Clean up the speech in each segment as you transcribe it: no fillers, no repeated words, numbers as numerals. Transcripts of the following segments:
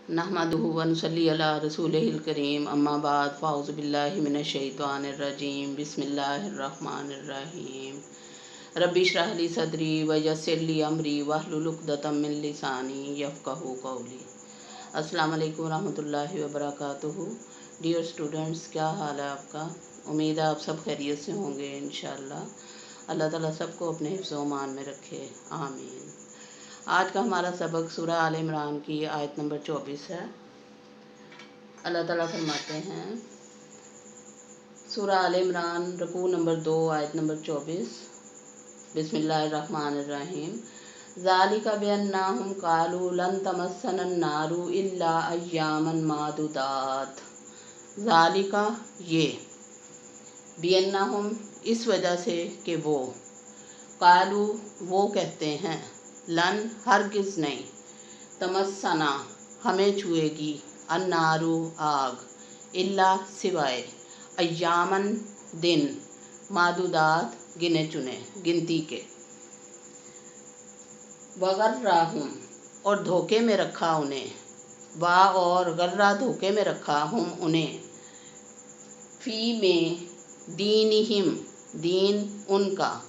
नहमदुहु व नसल्ली अला रसूलिहिल करीम अम्मा बाद फ़ाउज़ु बिल्लाहि मिनश शैतानिर रजीम बिस्मिल्लाहिर रहमानिर रहीम रब्बि इश्रह ली सदरी व यस्सिर ली अमरी वहलुल उक़दतम मिन लिसानी यफ़क़हू क़ौली। अस्सलामु अलैकुम व रहमतुल्लाहि व बरकातुहू। डियर स्टूडेंट्स, क्या हाल है आपका? उम्मीद है आप सब खैरियत से होंगे इंशाअल्लाह। अल्लाह ताला सबको अपने हिफ्ज़ व अमान में रखे, आमीन। आज का हमारा सबक सूरह आल इमरान की आयत नंबर 24 है। अल्लाह ताला फरमाते हैं, सूरह आल इमरान रुकू नंबर 2 आयत नंबर 24, बिस्मिल्लाहिर्रहमानिर्रहीम। ज़ालिका बिअन्नहुम क़ालू लन तमस्सनन नारु इल्ला अय्यामन मादुदात। ज़ालिका ये, बिअन्नहुम इस वजह से कि वो, क़ालू वो कहते हैं, लन हरगिज़ नहीं, तमस्सना हमें छुएगी, अन्नारु आग, इल्ला सिवाय, अय्यामन दिन, मादुदात गिने चुने गिनती के, वगर्राहुम और धोखे में रखा उन्हें, वा और गर्रा धोखे में रखा हम उन्हें, फी में दीनिहिम दीन उनका,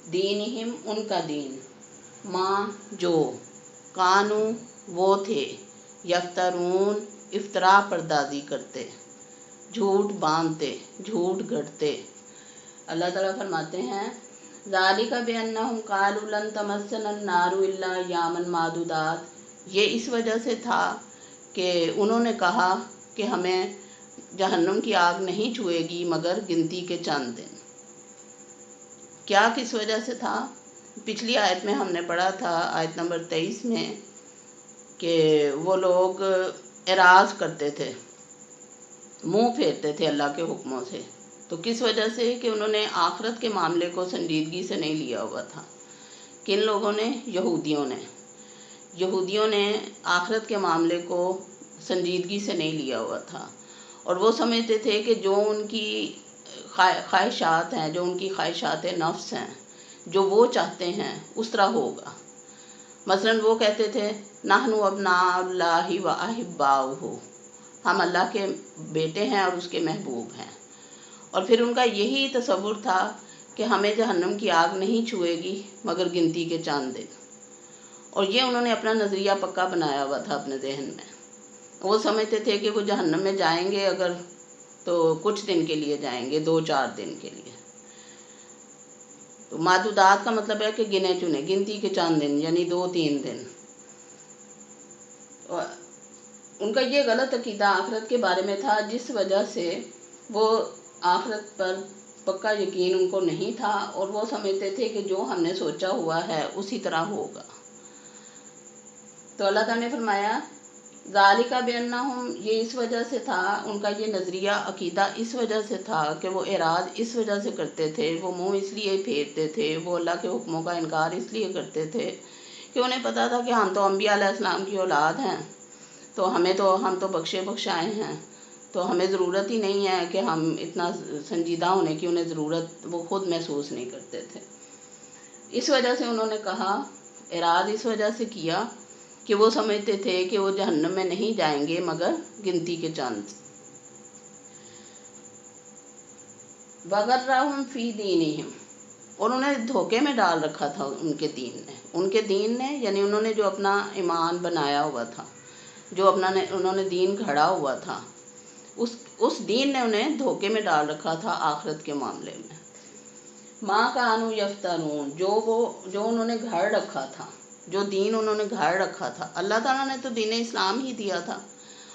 दीनिहिम उनका दीन, माँ जो, कानू वो थे, यफ्तरून इफ्तरा पर्दाजी करते, झूठ बांधते, झूठ गढ़ते। अल्लाह ताला फरमाते हैं, ज़ालिका बिअन्नहुम क़ालू लन तमस्सनन नारु इल्ला अय्यामन मादुदात। ये इस वजह से था कि उन्होंने कहा कि हमें जहन्नुम की आग नहीं छुएगी मगर गिनती के चंद दिन। क्या किस वजह से था? पिछली आयत में हमने पढ़ा था, आयत नंबर 23 में, कि वो लोग एराज़ करते थे, मुंह फेरते थे अल्लाह के हुक्मों से। तो किस वजह से? कि उन्होंने आखिरत के मामले को संजीदगी से नहीं लिया हुआ था। किन लोगों ने? यहूदियों ने आखिरत के मामले को संजीदगी से नहीं लिया हुआ था, और वो समझते थे कि जो उनकी ख्वाहिशात हैं, जो उनकी ख्वाहिशात नफ्स हैं, जो वो चाहते हैं उस तरह होगा। मसलन वो कहते थे, नहनु अब्नाउल्लाहि व अहिब्बाउहु, हम अल्लाह के बेटे हैं और उसके महबूब हैं। और फिर उनका यही तसव्वुर था कि हमें जहन्नुम की आग नहीं छुएगी मगर गिनती के चंद दिन। और ये उन्होंने अपना नज़रिया पक्का बनाया हुआ था अपने जहन में। वो समझते थे कि वो जहन्नुम में जाएंगे अगर तो कुछ दिन के लिए जाएंगे, 2-4 दिन के लिए। तो मादुदात का मतलब है कि गिने चुने, गिनती के चंद दिन, यानी 2-3 दिन। और उनका ये गलत अकीदा आखिरत के बारे में था, जिस वजह से वो आखिरत पर पक्का यकीन उनको नहीं था, और वो समझते थे कि जो हमने सोचा हुआ है उसी तरह होगा। तो अल्लाह ताला ने फरमाया, ज़ालिका बिअन्नहुम, ये इस वजह से था, उनका ये नज़रिया अकीदा इस वजह से था कि वो एराज़ इस वजह से करते थे, वो मुंह इसलिए फेरते थे, वो अल्लाह के हुक्मों का इनकार इसलिए करते थे कि उन्हें पता था कि हम तो अम्बिया अलैहिस्सलाम की औलाद हैं, तो हम तो बख्शे बख्शाए हैं, तो हमें ज़रूरत ही नहीं है कि हम इतना संजीदा होने की उन्हें ज़रूरत वो खुद महसूस नहीं करते थे। इस वजह से उन्होंने कहा, एराज़ इस वजह से किया कि वो समझते थे कि वो जहन्नम में नहीं जाएंगे मगर गिनती के चंद। वगर्राहुम फी दीनिहिम, और उन्हें धोखे में डाल रखा था उनके दीन ने, यानी उन्होंने जो अपना ईमान बनाया हुआ था, जो उन्होंने दीन घड़ा हुआ था, उस दीन ने उन्हें धोखे में डाल रखा था आखिरत के मामले में। माँ कानू यफ्तरून, जो उन्होंने घर रखा था, जो दीन उन्होंने घर रखा था। अल्लाह ताला ने तो दीन इस्लाम ही दिया था।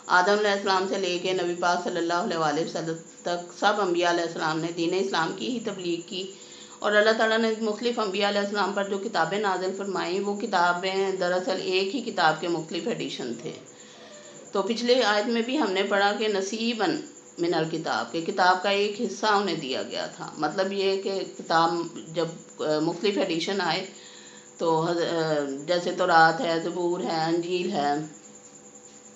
आदम अलैहिस्सलाम से लेके नबी पाक सल्लल्लाहु अलैहि वसल्लम तक सब अम्बिया अलैहिस्सलाम ने दीन इस्लाम की ही तबलीग की। और अल्लाह ताला ने मुख्तलिफ़ अम्बिया अलैहिस्सलाम पर जो किताबें नाज़िल फरमाई, वो किताबें दरअसल एक ही किताब के मुख्तलिफ़ एडिशन थे। तो पिछले आयत में भी हमने पढ़ा कि नसीबन मिनल किताब, के किताब का एक हिस्सा उन्हें दिया गया था। मतलब ये कि किताब जब मुख्तलिफ़ एडिशन आए, तो जैसे तौरात है, ज़बूर है, अंजील है,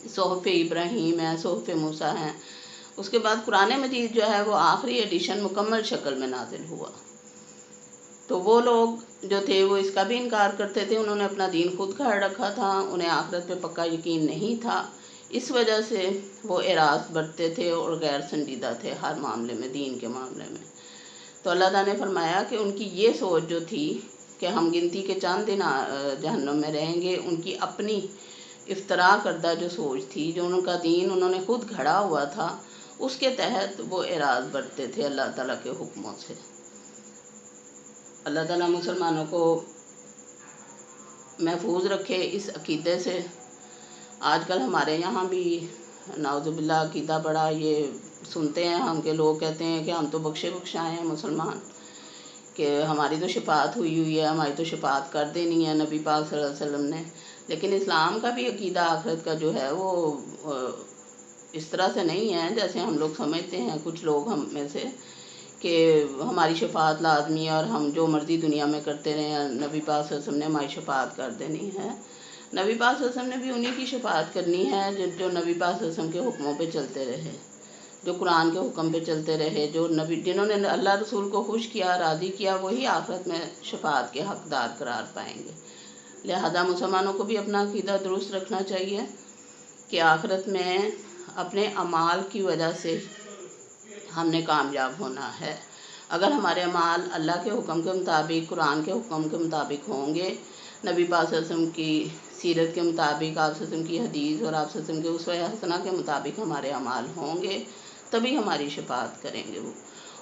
सोहफ़ इब्राहीम है, सोहफ़ मूसा है। उसके बाद कुरान मजीद जो है वो आखिरी एडिशन मुकम्मल शक्ल में नाज़िल हुआ। तो वो लोग जो थे वो इसका भी इनकार करते थे। उन्होंने अपना दीन खुद गाड़ रखा था, उन्हें आखिरत पे पक्का यकीन नहीं था। इस वजह से वो एराज बरतते थे और गैर संजीदा थे हर मामले में, दीन के मामले में। तो अल्लाह ताला ने फरमाया कि उनकी ये सोच जो थी कि हम गिनती के चंद दिन जहन्नम में रहेंगे, उनकी अपनी इफ्तरा करदा जो सोच थी, जो उनका दीन उन्होंने खुद घड़ा हुआ था, उसके तहत वो एराज बरतते थे अल्लाह ताला के हुक्मों से। अल्लाह ताला मुसलमानों को महफूज रखे इस अकीदे से। आजकल हमारे यहाँ भी नाउज़ुबिल्लाह अकीदा बड़ा ये सुनते हैं हम के लोग कहते हैं कि हम तो बख्शे बख्शाए हैं मुसलमान, कि हमारी तो शफात हुई है, हमारी तो शफात कर देनी है नबी पाक सल्लल्लाहु अलैहि वसल्लम ने। लेकिन इस्लाम का भी अकीदा आखिरत का जो है वो इस तरह से नहीं है जैसे हम लोग समझते हैं, कुछ लोग हम में से, कि हमारी शफात लाजमी है और हम जो मर्ज़ी दुनिया में करते रहें, नबी पाक सल्लल्लाहु अलैहि वसल्लम ने हमारी शफात कर देनी है। नबी पाक सल्लल्लाहु अलैहि वसल्लम ने भी उन्हीं की शफात करनी है जो नबी पाक सल्लल्लाहु अलैहि वसल्लम के हुक्मों पे चलते रहे, जो कुरान के हुक्म पे चलते रहे, जो नबी जिन्होंने अल्लाह रसूल को खुश किया, राज़ी किया, वही आखिरत में शफात के हकदार करार पाएंगे। लिहाजा मुसलमानों को भी अपना अकीदा दुरुस्त रखना चाहिए कि आखिरत में अपने अमाल की वजह से हमने कामयाब होना है। अगर हमारे अमाल अल्लाह के हुक्म के मुताबिक, कुरान के हुक्म के मुताबिक होंगे, नबी पाक सल्लल्लाहु अलैहि वसल्लम की सीरत के मुताबिक, आप सल्लल्लाहु अलैहि वसल्लम की हदीस और आप सल्लल्लाहु अलैहि वसल्लम के उसवा हसना के मुताबिक हमारे अमाल होंगे, तभी हमारी शफात करेंगे वो।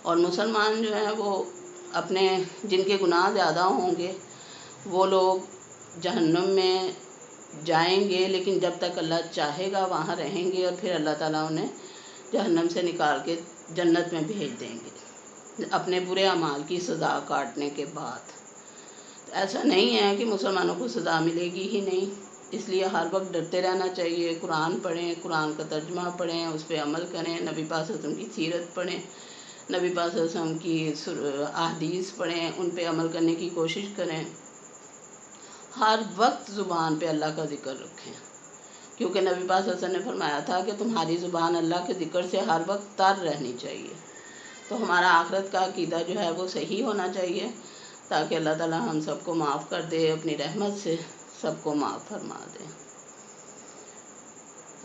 और मुसलमान जो है वो अपने, जिनके गुनाह ज़्यादा होंगे वो लोग जहन्नुम में जाएंगे, लेकिन जब तक अल्लाह चाहेगा वहाँ रहेंगे, और फिर अल्लाह ताला उन्हें जहन्नम से निकाल के जन्नत में भेज देंगे अपने बुरे अमाल की सज़ा काटने के बाद। तो ऐसा नहीं है कि मुसलमानों को सज़ा मिलेगी ही नहीं, इसलिए हर वक्त डरते रहना चाहिए। कुरान पढ़ें, कुरान का तर्जुमा पढ़ें, उस पर अमल करें, नबी पाक सल्लल्लाहु अलैहि वसल्लम की सीरत पढ़ें, नबी पाक सल्लल्लाहु अलैहि वसल्लम की अहदीस पढ़ें, उन पे अमल करने की कोशिश करें। हर वक्त ज़ुबान पे अल्लाह का ज़िक्र रखें, क्योंकि नबी पाक सल्लल्लाहु अलैहि वसल्लम ने फरमाया था कि तुम्हारी ज़ुबान अल्लाह के ज़िक्र से हर वक्त तर रहनी चाहिए। तो हमारा आखिरत का अकीदा जो है वो सही होना चाहिए, ताकि अल्लाह ताला हम सबको माफ़ कर दे, अपनी रहमत से सबको माफ़ फरमा दे।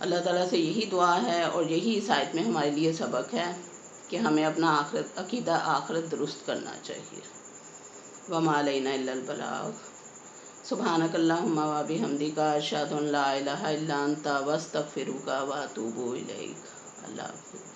अल्लाह ताला से यही दुआ है और यही इस आयत में हमारे लिए सबक है कि हमें अपना आखिरत अकीदा आखिरत दुरुस्त करना चाहिए। वमा अलैना इल्लल बलाग। सुब्हानकल्लाहुम्मा व बिहम्दिका अशहदु अन ला इलाहा इल्ला अंता वस्तगफिरुका व अतूबु इलैक। अल्लाह हाफ़िज़।